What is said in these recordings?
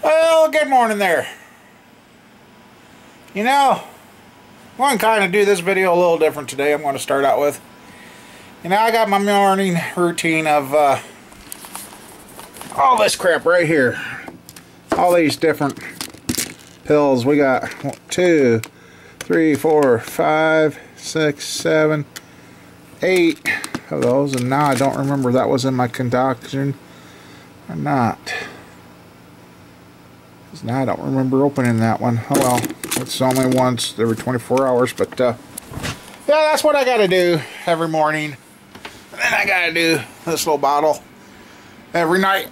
Well, good morning there. You know, I'm going to kind of do this video a little different today. I'm going to start out with, I got my morning routine of all this crap right here. All these different pills. We got 2, 3, 4, 5, 6, 7, 8 of those, and now I don't remember if that was in my concoction or not. Now I don't remember opening that one. Oh well, it's only once every 24 hours, but yeah, that's what I gotta do every morning. And then I gotta do this little bottle every night.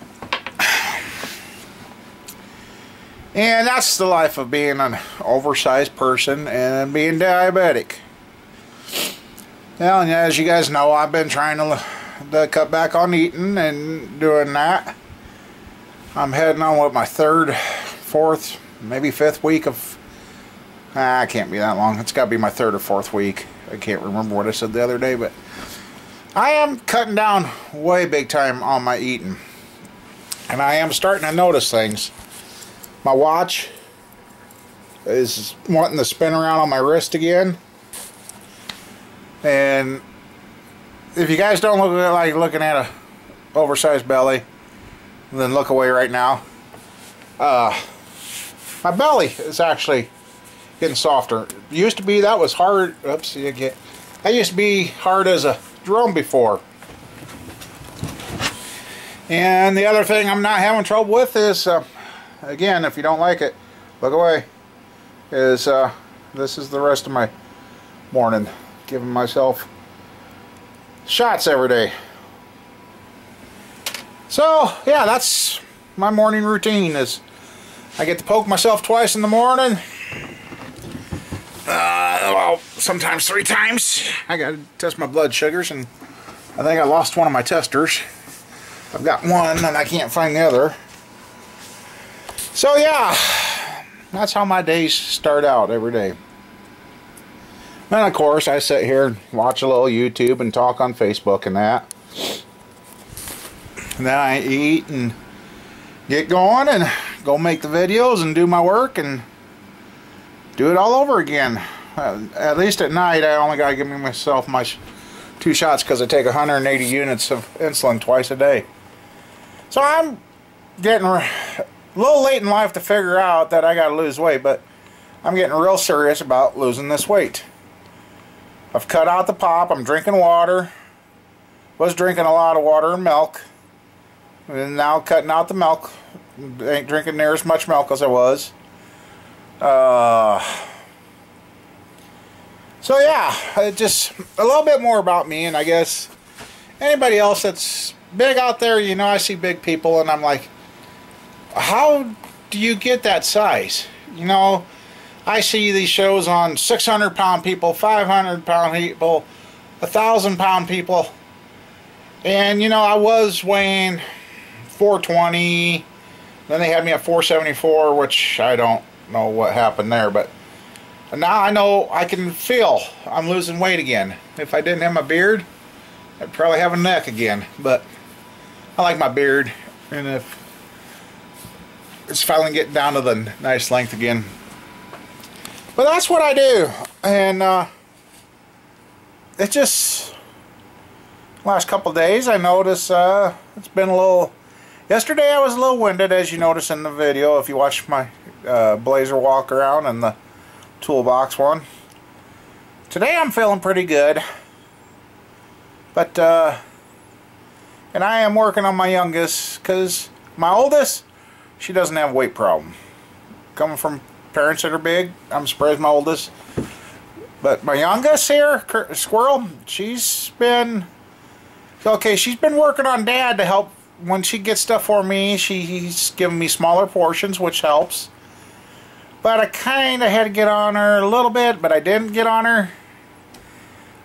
And that's the life of being an oversized person and being diabetic. Well, and as you guys know, I've been trying to cut back on eating and doing that. I'm heading on what, my third, fourth, maybe fifth week of, I can't be that long. It's got to be my third or fourth week. I can't remember what I said the other day, but I am cutting down way big time on my eating. And I am starting to notice things. My watch is wanting to spin around on my wrist again. And if you guys don't look like looking at a oversized belly, then look away right now. My belly is actually getting softer. It used to be that was hard. Oops, that used to be hard as a drum before. And the other thing I'm not having trouble with is, again, if you don't like it, look away. Is this is the rest of my morning, giving myself shots every day. So yeah, that's my morning routine. Is I get to poke myself twice in the morning. Well, sometimes 3 times. I got to test my blood sugars, and I think I lost one of my testers. I've got one, and I can't find the other. So yeah, that's how my days start out every day. Then of course I sit here and watch a little YouTube and talk on Facebook and that. And then I eat and get going and go make the videos and do my work and do it all over again. At least at night I only got to give myself my 2 shots because I take 180 units of insulin twice a day. So I'm getting a little late in life to figure out that I got to lose weight, but I'm getting real serious about losing this weight. I've cut out the pop. I'm drinking water. Was drinking a lot of water and milk. And now cutting out the milk. Ain't drinking near as much milk as I was. So yeah, just a little bit more about me, and I guess anybody else that's big out there, I see big people and I'm like, how do you get that size? I see these shows on 600-pound people, 500-pound people, 1,000-pound people, and I was weighing 420. Then they had me at 474, which I don't know what happened there, but now I know I can feel I'm losing weight again. If I didn't have my beard, I'd probably have a neck again, but I like my beard, and if it's finally getting down to the nice length again. But that's what I do, and it just last couple of days I notice it's been a little. Yesterday I was a little winded, as you notice in the video if you watch my blazer walk around and the toolbox one. Today I'm feeling pretty good, but and I am working on my youngest, because my oldest, she doesn't have a weight problem. Coming from parents that are big, I'm surprised my oldest. But my youngest here, Squirrel, she's been okay. She's been working on Dad to help when she gets stuff for me. He's giving me smaller portions, which helps. But I kind of had to get on her a little bit, but I didn't get on her.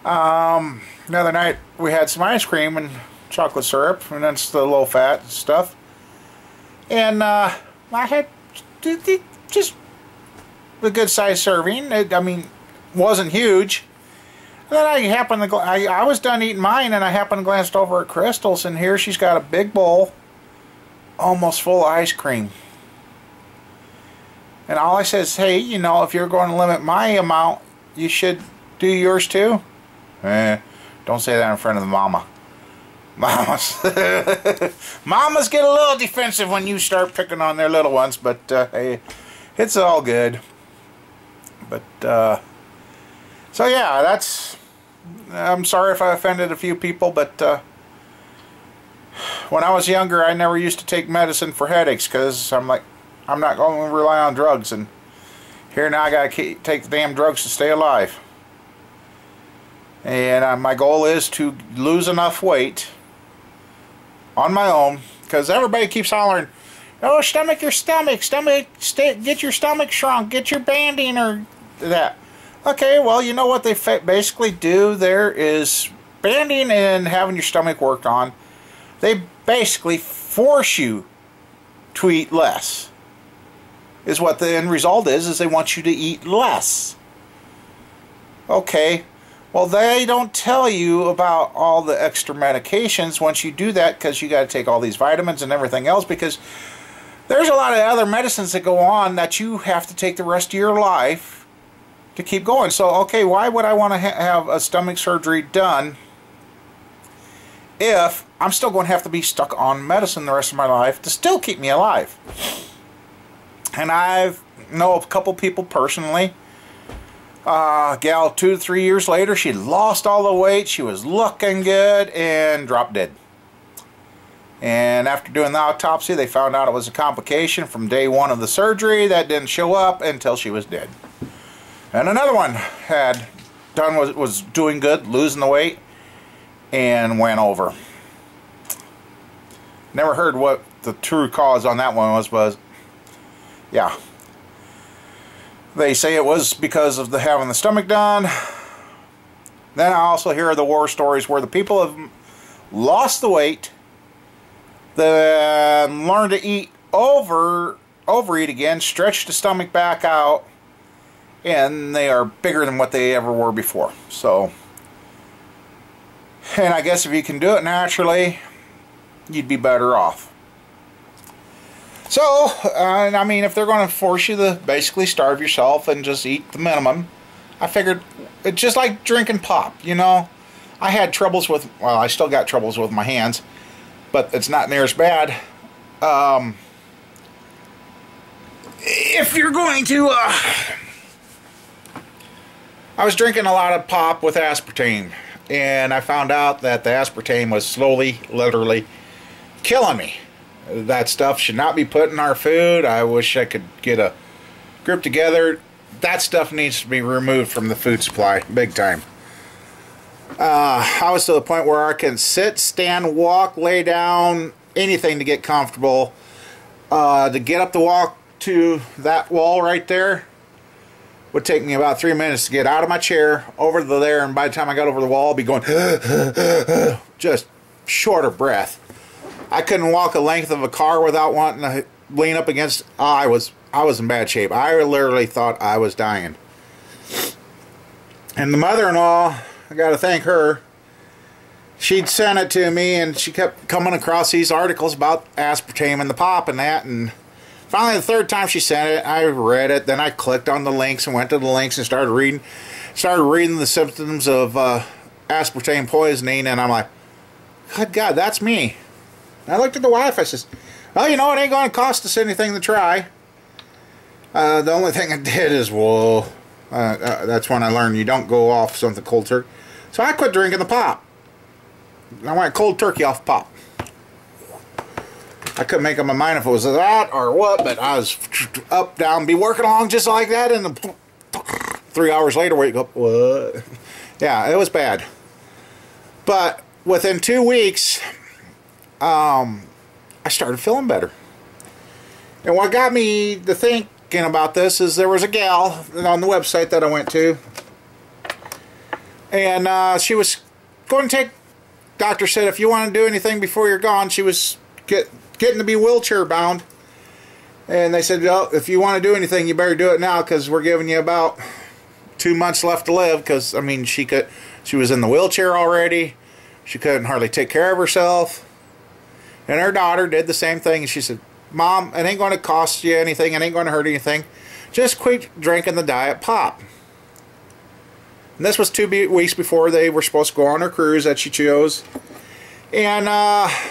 The other night we had some ice cream and chocolate syrup, and that's the low fat stuff. And I had just a good size serving. I mean, wasn't huge. And then I happened to I was done eating mine, and I happened to glance over at Crystal's, and here she's got a big bowl, almost full of ice cream. And all I said is, hey, you know, if you're going to limit my amount, you should do yours too. Don't say that in front of the mama. Mamas. Mamas get a little defensive when you start picking on their little ones, but hey, it's all good. But, so yeah, I'm sorry if I offended a few people, but when I was younger, I never used to take medicine for headaches, because I'm like, I'm not going to rely on drugs, and here now I got to take the damn drugs to stay alive. And my goal is to lose enough weight on my own, because everybody keeps hollering, oh, stomach your stomach, get your stomach shrunk, get your banding or that. Okay, well, you know what they basically do there is banding and having your stomach worked on. They basically force you to eat less. Is what the end result is they want you to eat less. Okay. Well, they don't tell you about all the extra medications once you do that, because you got to take all these vitamins and everything else, because there's a lot of other medicines that go on that you have to take the rest of your life to keep going. So, okay, why would I want to have a stomach surgery done if I'm still going to have to be stuck on medicine the rest of my life to still keep me alive? And I know a couple people personally. Gal 2 to 3 years later, she lost all the weight, she was looking good, and dropped dead. And after doing the autopsy, they found out it was a complication from day one of the surgery that didn't show up until she was dead. And another one was doing good, losing the weight, and went over. Never heard what the true cause on that one was, but yeah. They say it was because of having the stomach done. Then I also hear the war stories where the people have lost the weight, then learned to overeat again, stretch the stomach back out, and they are bigger than what they ever were before. So, and I guess if you can do it naturally, you'd be better off. So, I mean, if they're going to force you to basically starve yourself and just eat the minimum, I figured it's just like drinking pop, you know. I had troubles with, well, I still got troubles with my hands, but it's not near as bad. If you're going to, I was drinking a lot of pop with aspartame, and I found out that the aspartame was slowly, literally killing me. That stuff should not be put in our food. I wish I could get a group together. That stuff needs to be removed from the food supply, big time. I was to the point where I can sit, stand, walk, lay down, anything to get comfortable. To get up the walk to that wall right there would take me about 3 minutes to get out of my chair, over to there, and by the time I got over the wall, I'd be going, just short of breath. I couldn't walk a length of a car without wanting to lean up against. I was in bad shape. I literally thought I was dying. And the mother-in-law, I got to thank her. She'd sent it to me, and she kept coming across these articles about aspartame and the pop and that. And finally, the third time she sent it, I read it. Then I clicked on the links and went to the links and started reading the symptoms of aspartame poisoning. And I'm like, good God, that's me. I looked at the wife, I says, well, you know, it ain't going to cost us anything to try. The only thing I did is, well, that's when I learned you don't go off something cold turkey. So I quit drinking the pop. I went cold turkey off pop. I couldn't make up my mind if it was that or what, but I was up, down, be working along just like that, and 3 hours later, wake up, what? Yeah, it was bad. But within 2 weeks, I started feeling better. And what got me to thinking about this is there was a gal on the website that I went to, and she was going to take, doctor said if you want to do anything before you're gone, she was getting to be wheelchair bound, and they said, well, if you want to do anything, you better do it now, because we're giving you about 2 months left to live, because I mean she was in the wheelchair already, she couldn't hardly take care of herself. And her daughter did the same thing, and she said, Mom, it ain't going to cost you anything, it ain't going to hurt anything. just quit drinking the diet pop. And this was 2 weeks before they were supposed to go on their cruise that she chose. And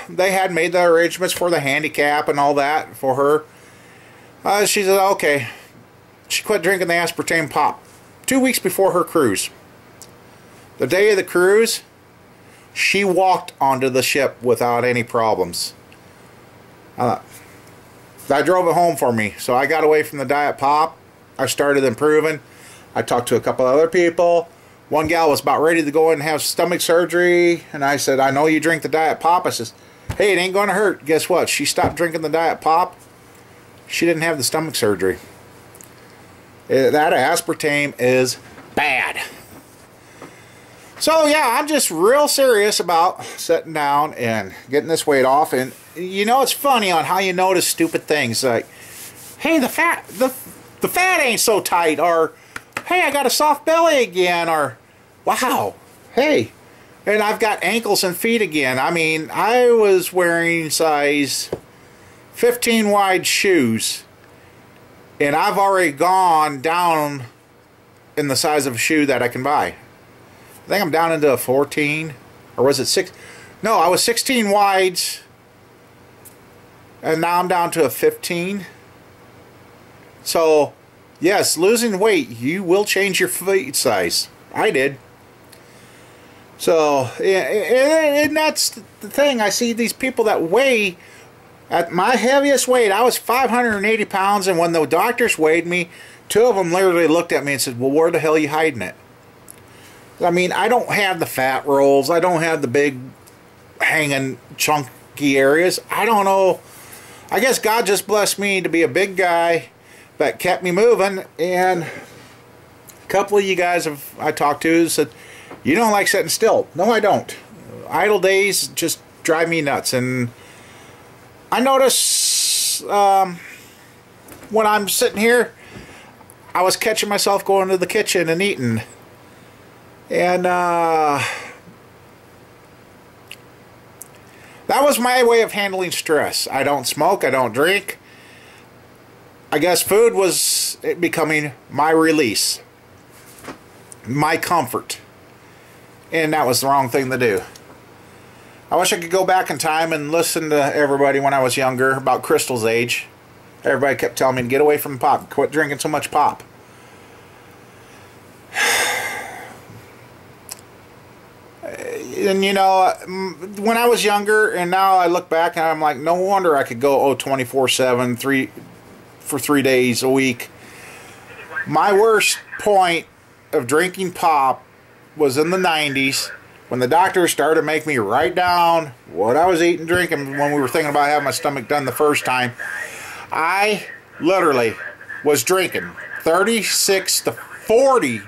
they had made the arrangements for the handicap and all that for her. She said, okay. She quit drinking the aspartame pop 2 weeks before her cruise. The day of the cruise, she walked onto the ship without any problems. That drove it home for me. So I got away from the diet pop. I started improving. I talked to a couple other people. One gal was about ready to go in and have stomach surgery. And I said, I know you drink the diet pop. I says, hey, it ain't going to hurt. Guess what? She stopped drinking the diet pop. She didn't have the stomach surgery. That aspartame is bad. So yeah, I'm just real serious about sitting down and getting this weight off. And you know, it's funny on how you notice stupid things like, hey, the fat ain't so tight, or hey, I got a soft belly again, or wow, hey, and I've got ankles and feet again. I mean, I was wearing size 15 wide shoes, and I've already gone down in the size of a shoe that I can buy. I think I'm down into a 14, or was it 6? No, I was 16 wides, and now I'm down to a 15. So, yes, losing weight, you will change your feet size. I did. So, and that's the thing. I see these people that weigh, at my heaviest weight, I was 580 pounds, and when the doctors weighed me, 2 of them literally looked at me and said, well, where the hell are you hiding it? I mean, I don't have the fat rolls. I don't have the big hanging chunky areas. I don't know. I guess God just blessed me to be a big guy that kept me moving. And a couple of you guys I talked to said, you don't like sitting still. No, I don't. Idle days just drive me nuts. And I notice when I'm sitting here, I was catching myself going to the kitchen and eating. And that was my way of handling stress. I don't smoke, I don't drink. I guess food was becoming my release, my comfort. And that was the wrong thing to do. I wish I could go back in time and listen to everybody when I was younger, about Crystal's age. Everybody kept telling me to get away from pop, quit drinking so much pop. And you know, when I was younger, and now I look back and I'm like, no wonder I could go 24/7, for 3 days a week. My worst point of drinking pop was in the 90s, when the doctors started making me write down what I was eating and drinking when we were thinking about having my stomach done the first time. I literally was drinking 36 to 40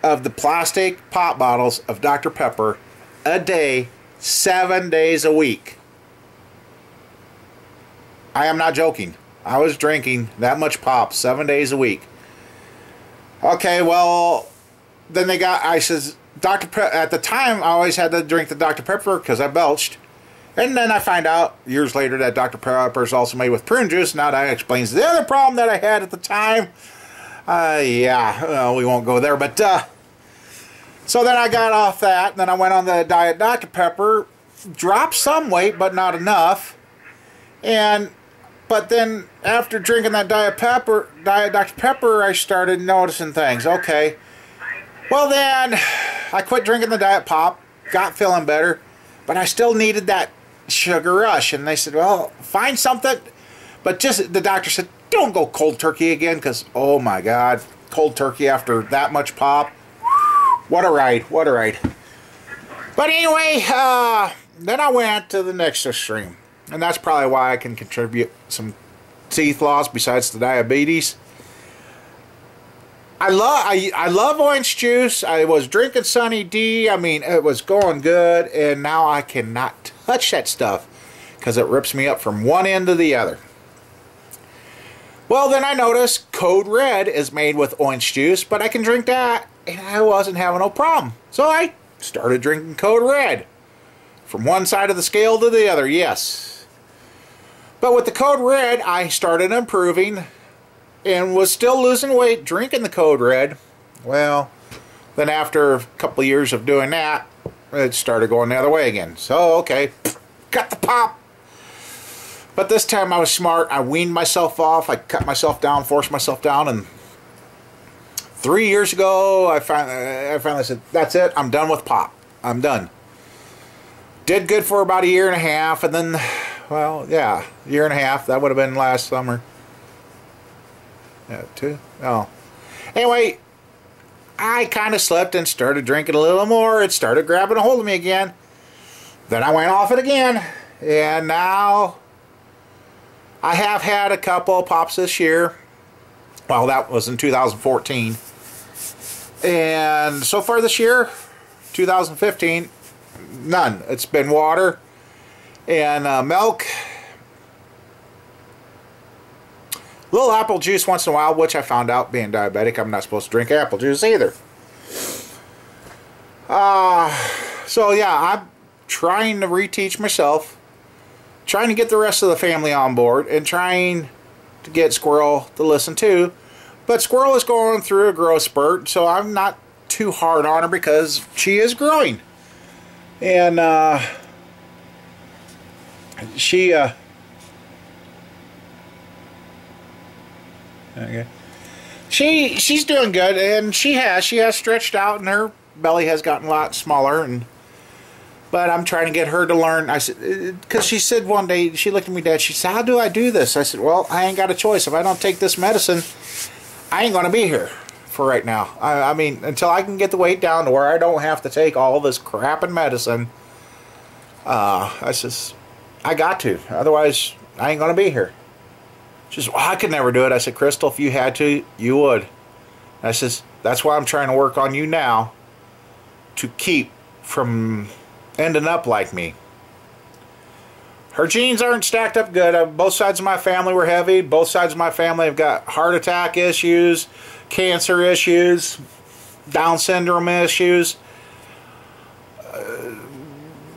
of the plastic pop bottles of Dr. Pepper a day, 7 days a week. I am not joking. I was drinking that much pop 7 days a week. Okay, well, then I says, Dr. Pepper, at the time I always had to drink the Dr. Pepper because I belched. And then I find out years later that Dr. Pepper is also made with prune juice. Now that explains the other problem that I had at the time. Yeah, we won't go there, but so then I got off that, and then I went on the diet Dr. Pepper, dropped some weight, but not enough. But then after drinking that diet Dr. Pepper, I started noticing things. Okay, well then I quit drinking the diet pop, got feeling better, but I still needed that sugar rush. And they said, well, find something, but just, the doctor said, don't go cold turkey again, because, oh my God, cold turkey after that much pop. What a ride, what a ride. But anyway, then I went to the next extreme. And that's probably why I can contribute some teeth loss besides the diabetes. I love orange juice. I was drinking Sunny D. I mean, it was going good. And now I cannot touch that stuff because it rips me up from one end to the other. Well, then I noticed Code Red is made with orange juice, but I can drink that, and I wasn't having no problem. So I started drinking Code Red. From one side of the scale to the other, yes. But with the Code Red, I started improving. and was still losing weight drinking the Code Red. Well, then after a couple of years of doing that, it started going the other way again. So, okay, got the pop. But this time I was smart. I weaned myself off. I cut myself down, forced myself down, and 3 years ago, I finally said, that's it. I'm done with pop. I'm done. Did good for about a year and a half, and then, well, yeah, a year and a half. That would have been last summer. Yeah, 2? Oh. Anyway, I kind of slipped and started drinking a little more. It started grabbing a hold of me again. Then I went off it again, and now I have had a couple of pops this year. Well, that was in 2014. And so far this year, 2015, none. It's been water and milk. A little apple juice once in a while, which I found out, being diabetic, I'm not supposed to drink apple juice either. So yeah, I'm trying to reteach myself, trying to get the rest of the family on board, and trying to get Squirrel to listen too. But Squirrel is going through a growth spurt, so I'm not too hard on her because she is growing. And okay. She's doing good, and she has stretched out, and her belly has gotten a lot smaller. But I'm trying to get her to learn. I said, because she said one day, she looked at me, Dad, she said, how do I do this? I said, well, I ain't got a choice. If I don't take this medicine, I ain't going to be here for right now. I mean, until I can get the weight down to where I don't have to take all this crap and medicine, I says, I got to. Otherwise, I ain't going to be here. She says, well, I could never do it. I said, Crystal, if you had to, you would. I says, that's why I'm trying to work on you now to keep from ending up like me. Her genes aren't stacked up good. Both sides of my family were heavy. Both sides of my family have got heart attack issues, cancer issues, Down syndrome issues.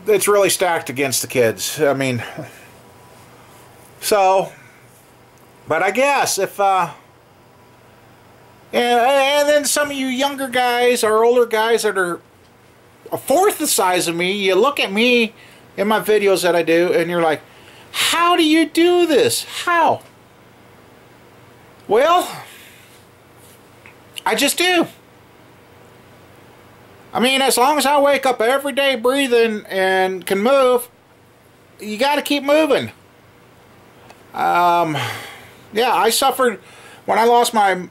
It's really stacked against the kids. I mean, so, but I guess if, and then some of you younger guys or older guys that are a fourth the size of me, you look at me in my videos that I do, and you're like, how do you do this? How? Well, I just do. I mean, as long as I wake up every day breathing and can move, you got to keep moving. Yeah, I suffered when I lost my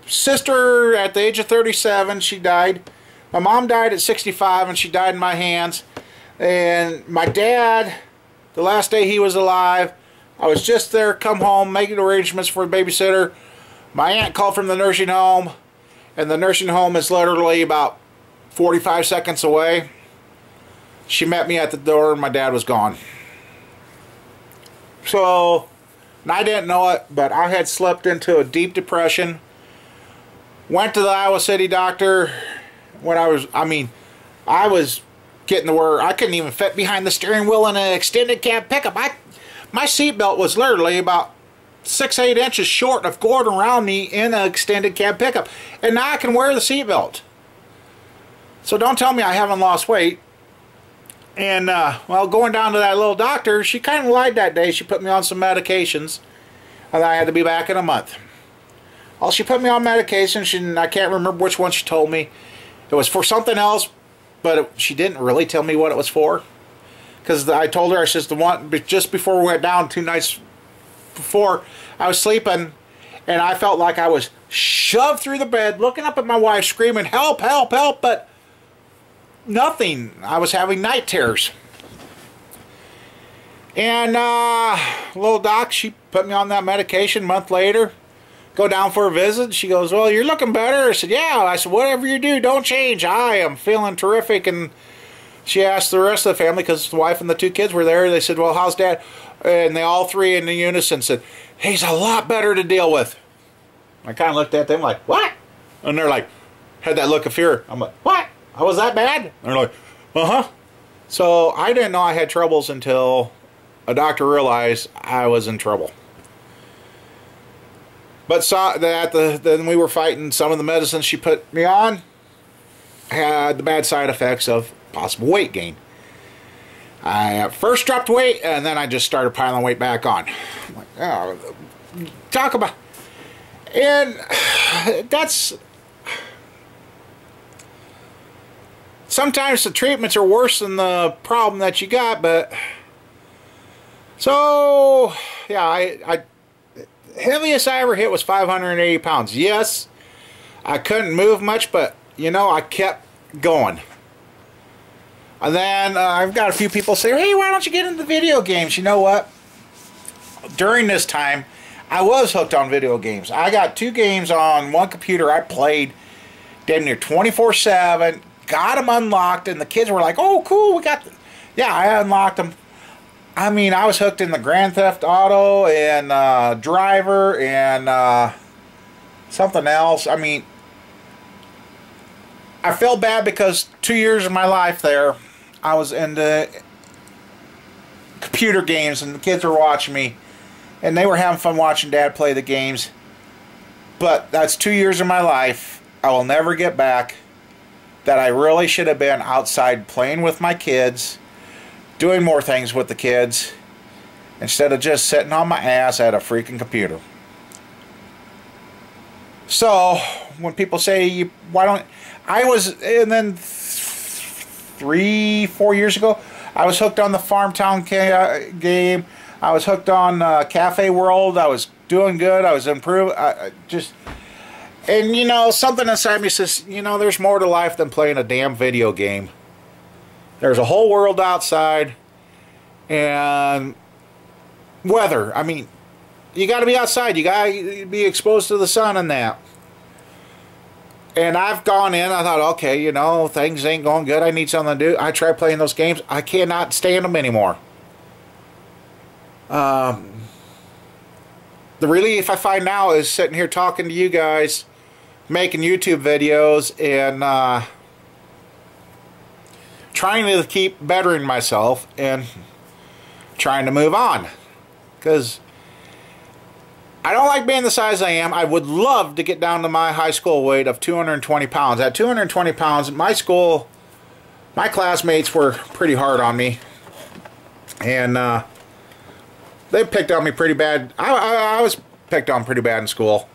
sister at the age of 37. She died. My mom died at 65, and she died in my hands. And my dad, the last day he was alive, I was just there, come home, making arrangements for a babysitter. My aunt called from the nursing home, and the nursing home is literally about 45 seconds away. She met me at the door, and my dad was gone. So, and I didn't know it, but I had slipped into a deep depression. Went to the Iowa City doctor when I was getting to where I couldn't even fit behind the steering wheel in an extended cab pickup. My seatbelt was literally about 6-8 inches short of going around me in an extended cab pickup. And now I can wear the seatbelt. So don't tell me I haven't lost weight. And, well, going down to that little doctor, she kind of lied that day. She put me on some medications, and I had to be back in a month. Well, she put me on medications, and I can't remember which one she told me. It was for something else, but she didn't really tell me what it was for. Because I told her, I says, the one, just before we went down 2 nights before, I was sleeping, and I felt like I was shoved through the bed, looking up at my wife, screaming, help, help, help, but nothing. I was having night terrors. And little doc, she put me on that medication. A month later, go down for a visit. She goes, well, you're looking better. I said, yeah. I said, whatever you do, don't change. I am feeling terrific. And she asked the rest of the family, because the wife and the 2 kids were there. They said, well, how's Dad? And they all 3 in unison said, he's a lot better to deal with. I kind of looked at them like, what? And they're like, had that look of fear. I'm like, what? I was that bad? And they're like, uh-huh. So I didn't know I had troubles until a doctor realized I was in trouble. But saw that then we were fighting, some of the medicines she put me on had the bad side effects of possible weight gain. I first dropped weight, and then I just started piling weight back on. I'm like, oh, talk about... And that's... Sometimes the treatments are worse than the problem that you got, but... So, yeah, heaviest I ever hit was 580 pounds. Yes, I couldn't move much, but, you know, I kept going. And then I've got a few people say, hey, why don't you get into video games? You know what? During this time, I was hooked on video games. I got 2 games on one computer I played damn near 24/7, got them unlocked, and the kids were like, oh, cool, we got them. Yeah, I unlocked them. I mean, I was hooked in the Grand Theft Auto and Driver and something else. I mean, I felt bad because 2 years of my life there, I was into computer games and the kids were watching me and they were having fun watching Dad play the games. But that's 2 years of my life I will never get back, that I really should have been outside playing with my kids, doing more things with the kids, instead of just sitting on my ass at a freaking computer. So, when people say, why don't... I was, and then 3-4 years ago, I was hooked on the Farmtown game. I was hooked on Cafe World. I was doing good. I was improving. And, you know, something inside me says, you know, there's more to life than playing a damn video game. There's a whole world outside. And weather. I mean, you got to be outside. You got to be exposed to the sun and that. And I've gone in, I thought, okay, you know, things ain't going good. I need something to do. I tried playing those games. I cannot stand them anymore. The relief I find now is sitting here talking to you guys, making YouTube videos, and trying to keep bettering myself and trying to move on. Because I don't like being the size I am. I would love to get down to my high school weight of 220 pounds. At 220 pounds, my classmates were pretty hard on me. And they picked on me pretty bad. I was picked on pretty bad in school.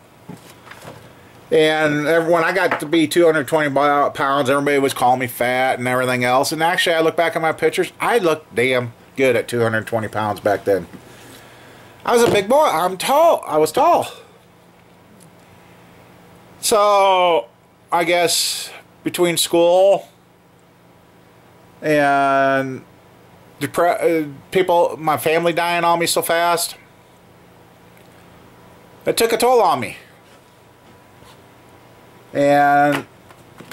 And when I got to be 220 pounds, everybody was calling me fat and everything else. And actually, I look back at my pictures, I looked damn good at 220 pounds back then. I was a big boy. I'm tall. I was tall. So, I guess between school and people, my family dying on me so fast, it took a toll on me. And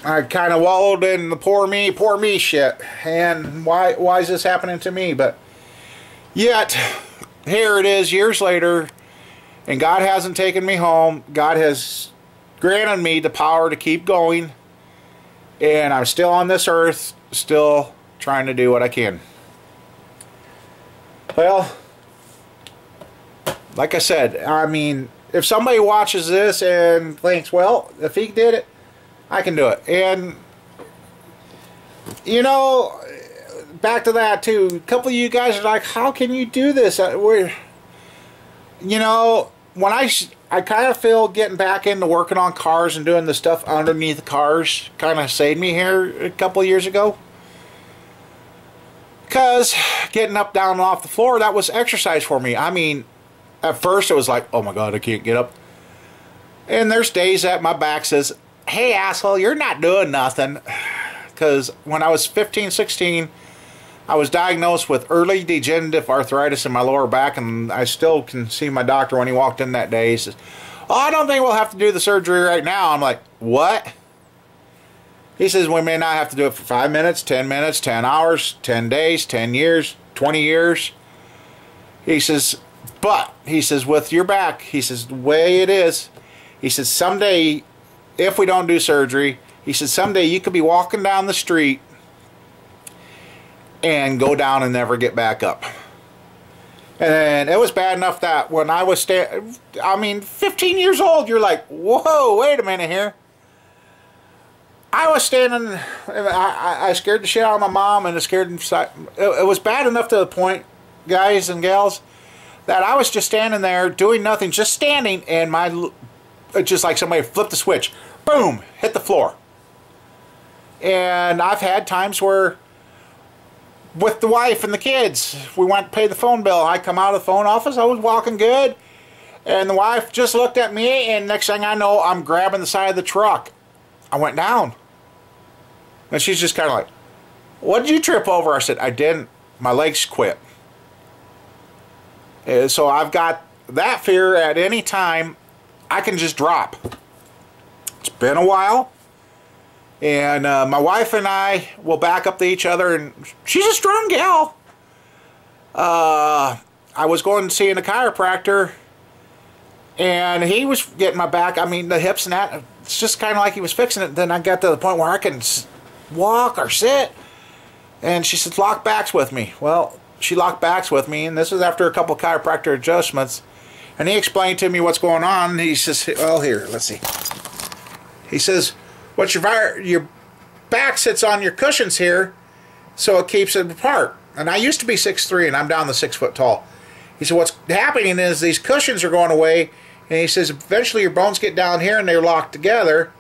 I kind of wallowed in the poor me shit. And why is this happening to me? But yet, here it is years later, and God hasn't taken me home. God has granted me the power to keep going, and I'm still on this earth, still trying to do what I can. Well, like I said, I mean, if somebody watches this and thinks, well, if he did it, I can do it. And, you know, back to that too, a couple of you guys are like, how can you do this? You know, when I kind of feel getting back into working on cars and doing the stuff underneath the cars kind of saved me here a couple of years ago. Because getting up, down, and off the floor, that was exercise for me. I mean, at first it was like, oh my God, I can't get up. And there's days that my back says, hey asshole, you're not doing nothing. Because when I was 15, 16, I was diagnosed with early degenerative arthritis in my lower back, and I still can see my doctor when he walked in that day. He says, oh, I don't think we'll have to do the surgery right now. I'm like, what? He says, we may not have to do it for 5 minutes, 10 hours, 10 days, 10 years, 20 years. He says, but, he says, with your back, he says, the way it is, he says, someday, if we don't do surgery, he says, someday you could be walking down the street and go down and never get back up. And it was bad enough that when I was 15 years old, you're like, whoa, wait a minute here. I was standing, I scared the shit out of my mom, and it was bad enough to the point, guys and gals, that I was just standing there doing nothing, just standing, and just like somebody flipped the switch, boom, hit the floor. And I've had times where, with the wife and the kids, we went to pay the phone bill. I come out of the phone office, I was walking good, and the wife just looked at me, and next thing I know, I'm grabbing the side of the truck. I went down. And she's just kind of like, what did you trip over? I said, I didn't. My legs quit. So I've got that fear at any time I can just drop. It's been a while. And my wife and I will back up to each other, and she's a strong gal. I was going to see a chiropractor, and he was getting my back, the hips and that. It's just kind of like he was fixing it. Then I got to the point where I can walk or sit, and she said, lock backs with me. Well, she locked backs with me, and this was after a couple of chiropractor adjustments, and he explained to me what's going on. He says, well, here, let's see. He says, what's your back sits on your cushions here, so it keeps it apart. And I used to be 6'3", and I'm down to 6 foot tall. He said, what's happening is these cushions are going away, and he says, eventually your bones get down here and they're locked together,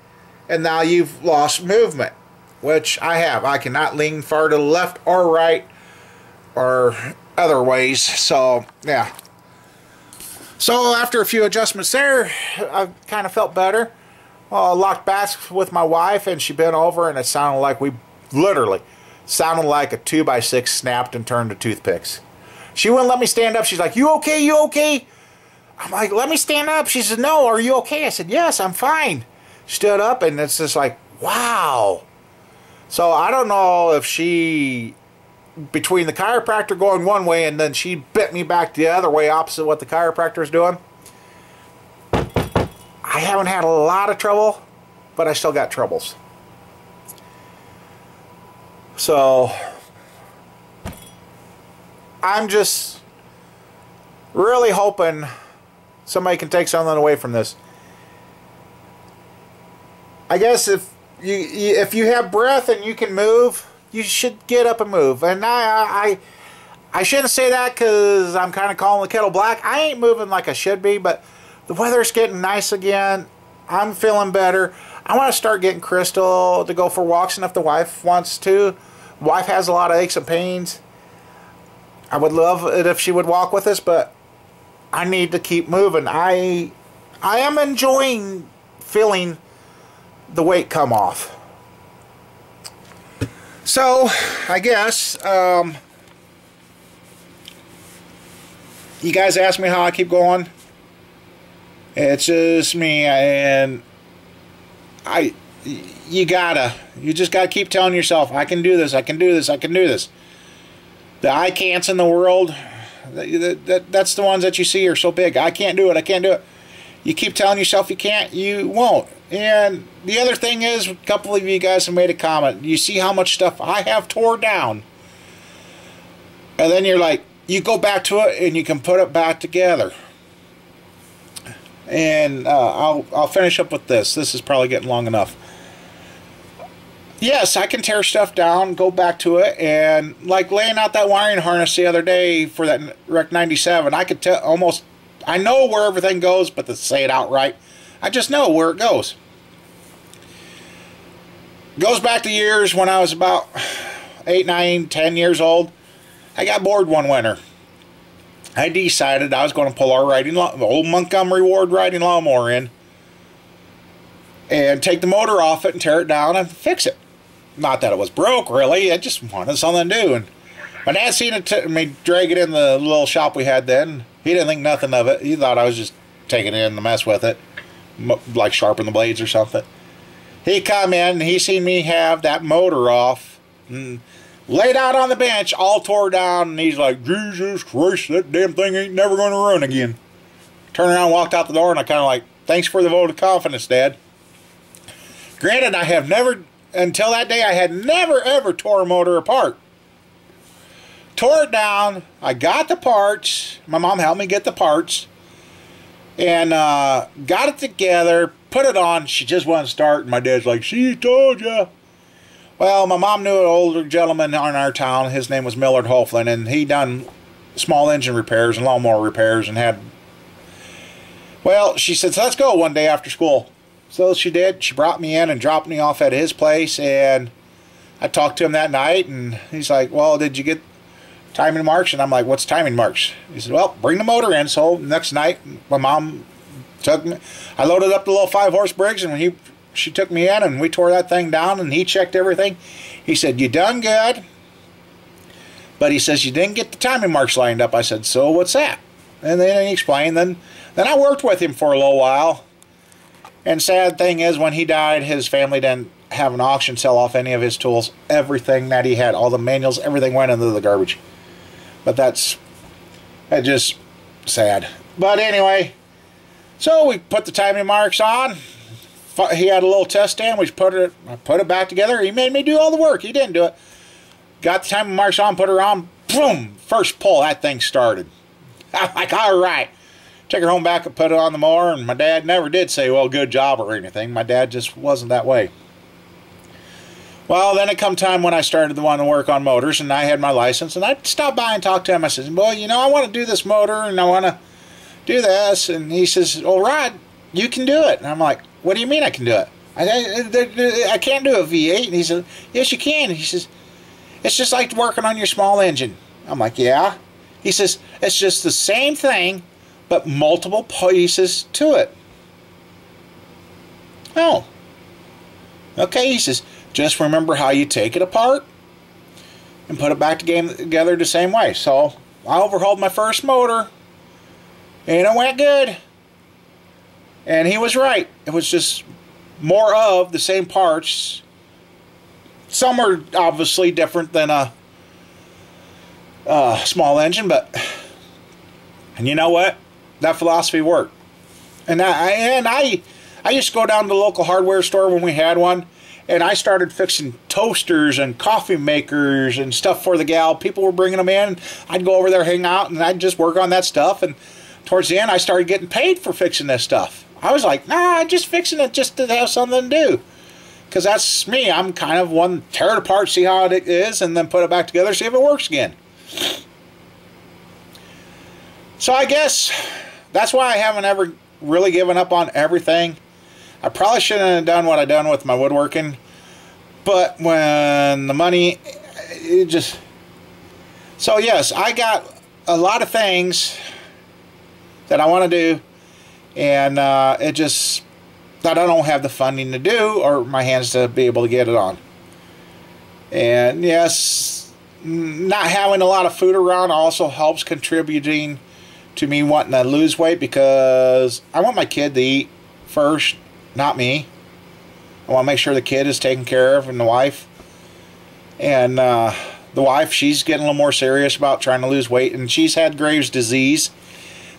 and now you've lost movement, which I have. I cannot lean far to the left or right or other ways. So, yeah. So after a few adjustments there, I kind of felt better. Locked backs with my wife, and she bent over, and it sounded like sounded like a 2x6 snapped and turned to toothpicks. She wouldn't let me stand up. She's like, you okay? You okay? I'm like, let me stand up. She said, no, are you okay? I said, yes, I'm fine. Stood up, and it's just like, wow. So I don't know if she, between the chiropractor going one way and then she bent me back the other way, opposite what the chiropractor is doing. I haven't had a lot of trouble, but I still got troubles. So I'm just really hoping somebody can take something away from this. I guess if you have breath and you can move, you should get up and move. And I shouldn't say that because I'm kind of calling the kettle black. I ain't moving like I should be, but the weather's getting nice again. I'm feeling better. I want to start getting Crystal to go for walks, and if the wife wants to. The wife has a lot of aches and pains. I would love it if she would walk with us, but I need to keep moving. I am enjoying feeling the weight come off. So, I guess, you guys ask me how I keep going. It's just me, and you just gotta keep telling yourself, I can do this, I can do this, I can do this. The I can'ts in the world, that's the ones that you see are so big. I can't do it, I can't do it. You keep telling yourself you can't, you won't. And the other thing is, a couple of you guys have made a comment. You see how much stuff I have tore down. And then you're like, you go back to it and you can put it back together. And I'll finish up with this. This is probably getting long enough. Yes, I can tear stuff down, go back to it, and like laying out that wiring harness the other day for that Rec 97, I could tell almost, I know where everything goes, but to say it outright, I just know where it goes. Goes back to years when I was about 8, 9, 10 years old. I got bored one winter. I decided I was going to pull our old Montgomery Ward riding lawnmower in and take the motor off it and tear it down and fix it. Not that it was broke, really. I just wanted something to do. And my dad seen me drag it in the little shop we had then. He didn't think nothing of it. He thought I was just taking it in to mess with it, like sharpen the blades or something. He come in and he seen me have that motor off and laid out on the bench, all tore down, and he's like, Jesus Christ, that damn thing ain't never going to run again. Turned around and walked out the door, and I kind of like, thanks for the vote of confidence, Dad. Granted, I have never, until that day, I had never, ever tore a motor apart. tore it down. I got the parts. My mom helped me get the parts. And got it together, put it on. She just wouldn't start. And my dad's like, she told you. Well, my mom knew an older gentleman in our town. His name was Millard Hoflin, and he done small engine repairs and lawnmower repairs and had... Well, she said, so let's go one day after school. So she did. She brought me in and dropped me off at his place, and I talked to him that night, and he's like, well, did you get timing marks? And I'm like, what's timing marks? He said, well, bring the motor in. So next night, my mom took me. I loaded up the little 5-horse Briggs, and when she took me in, and we tore that thing down, and he checked everything. He said, you done good. But he says, you didn't get the timing marks lined up. I said, so what's that? And then he explained. Then I worked with him for a little while. And sad thing is, when he died, his family didn't have an auction sell off any of his tools. Everything that he had, all the manuals, everything went into the garbage. But that's just sad. But anyway, so we put the timing marks on. He had a little test stand. I put it back together. He made me do all the work. He didn't do it. Got the timing marks on, put her on. Boom! First pull, that thing started. I'm like, all right. Took her home back and put it on the mower. And my dad never did say, well, good job or anything. My dad just wasn't that way. Well, then it come time when I started to want to work on motors, and I had my license, and I stopped by and talked to him. I said, well, you know, I want to do this motor, and I want to do this. And he says, well, Rod, you can do it. And I'm like, what do you mean I can do it? I can't do a V8. And he said, yes, you can. He says, it's just like working on your small engine. I'm like, yeah. He says, it's just the same thing, but multiple pieces to it. Oh. Okay, he says, just remember how you take it apart and put it back together the same way. So I overhauled my first motor, and it went good. And he was right. It was just more of the same parts. Some are obviously different than a small engine, and you know what? That philosophy worked. And I used to go down to the local hardware store when we had one, and I started fixing toasters and coffee makers and stuff for the gal. People were bringing them in. I'd go over there, hang out, and I'd just work on that stuff. And towards the end, I started getting paid for fixing this stuff. I was like, nah, I'm just fixing it just to have something to do. Because that's me. I'm kind of one, tear it apart, see how it is, and then put it back together, see if it works again. So I guess that's why I haven't ever really given up on everything. I probably shouldn't have done what I done with my woodworking. But when the money, it just... So yes, I got a lot of things that I want to do. And it just... that I don't have the funding to do, or my hands to be able to get it on. And yes, not having a lot of food around also helps contributing to me wanting to lose weight, because I want my kid to eat first, not me. I want to make sure the kid is taken care of, and the wife. And the wife, she's getting a little more serious about trying to lose weight, and she's had Graves' disease.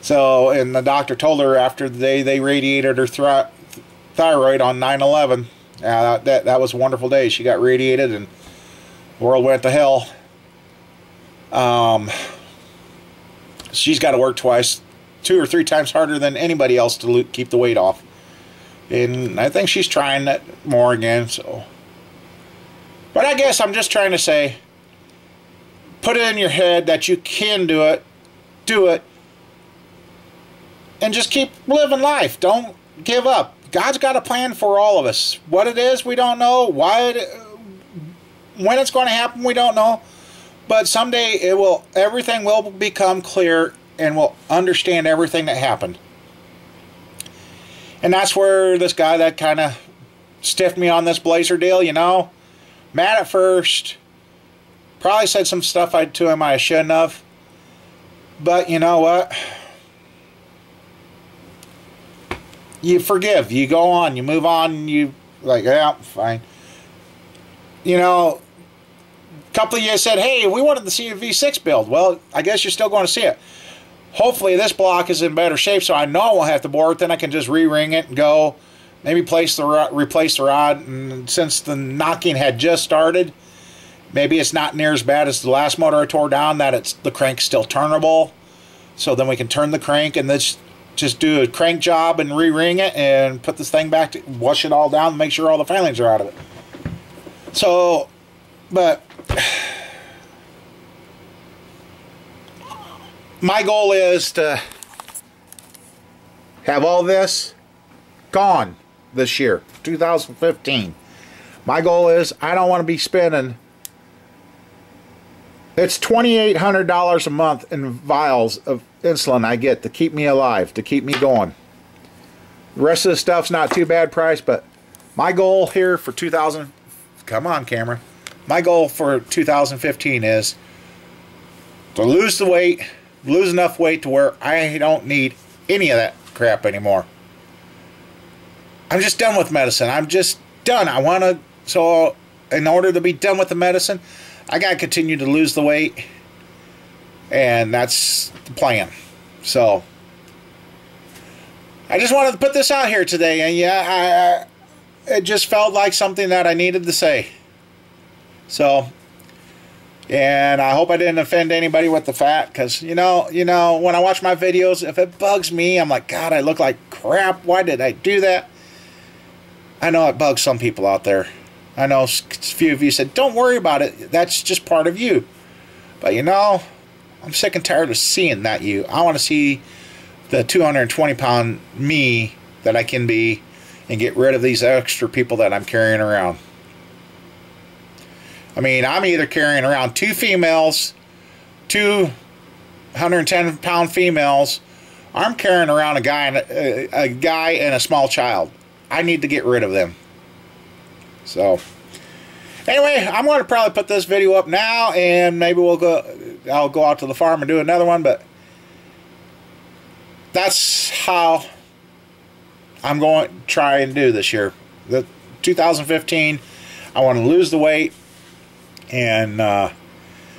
So, and the doctor told her after they radiated her thyroid on 9/11. That was a wonderful day. She got radiated and the world went to hell. She's got to work twice, 2 or 3 times harder than anybody else to keep the weight off. And I think she's trying that more again. So, but I guess I'm just trying to say, put it in your head that you can do it, and just keep living life. Don't give up. God's got a plan for all of us. What it is, we don't know. When it's going to happen, we don't know. But someday everything will become clear, and we'll understand everything that happened. And that's where this guy that kind of stiffed me on this blazer deal, you know, mad at first, probably said some stuff to him I shouldn't have. But you know what? You forgive, you go on, you move on, you like, yeah, fine. You know, a couple of you said, hey, we wanted to see a V6 build. Well, I guess you're still going to see it. Hopefully this block is in better shape, so I know I won't have to bore it. Then I can just re-ring it and go, maybe replace the rod. And since the knocking had just started, Maybe it's not near as bad as the last motor I tore down, that the crank's still turnable. So then we can turn the crank and just do a crank job and re-ring it and put this thing back, to wash it all down and make sure all the filings are out of it. So, but my goal is to have all this gone this year, 2015. My goal is I don't want to be spending, it's $2,800 a month in vials of insulin I get to keep me alive, to keep me going. The rest of the stuff's not too bad price, but my goal here for come on camera, my goal for 2015 is to lose the weight, lose enough weight to where I don't need any of that crap anymore. I'm just done with medicine. I'm just done. I want to, so in order to be done with the medicine, I got to continue to lose the weight, and that's the plan. So I just wanted to put this out here today, and yeah, it just felt like something that I needed to say. So, and I hope I didn't offend anybody with the fat, because you know, when I watch my videos, if it bugs me, I'm like, God, I look like crap. Why did I do that? I know it bugs some people out there. I know a few of you said, don't worry about it. That's just part of you. But you know, I'm sick and tired of seeing that you. I want to see the 220-pound me that I can be and get rid of these extra people that I'm carrying around. I mean, I'm either carrying around two females, 210-pound females, or I'm carrying around a guy and a small child. I need to get rid of them. So, anyway, I'm going to probably put this video up now, and maybe I'll go out to the farm and do another one, but that's how I'm going to try and do this year. The 2015, I want to lose the weight, and I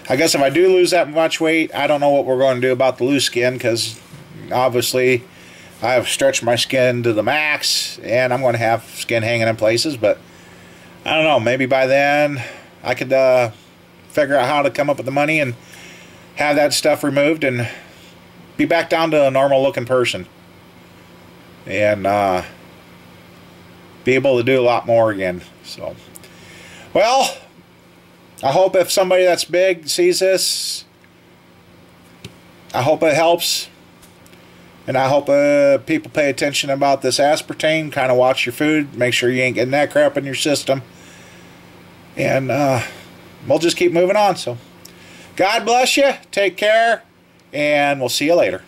guess if I do lose that much weight, I don't know what we're going to do about the loose skin, because obviously I have stretched my skin to the max, and I'm going to have skin hanging in places, but I don't know, maybe by then I could figure out how to come up with the money and have that stuff removed and be back down to a normal looking person, and be able to do a lot more again. So, well, I hope if somebody that's big sees this, I hope it helps. And I hope people pay attention about this aspartame. Kind of watch your food. Make sure you ain't getting that crap in your system. And we'll just keep moving on. So, God bless you. Take care. And we'll see you later.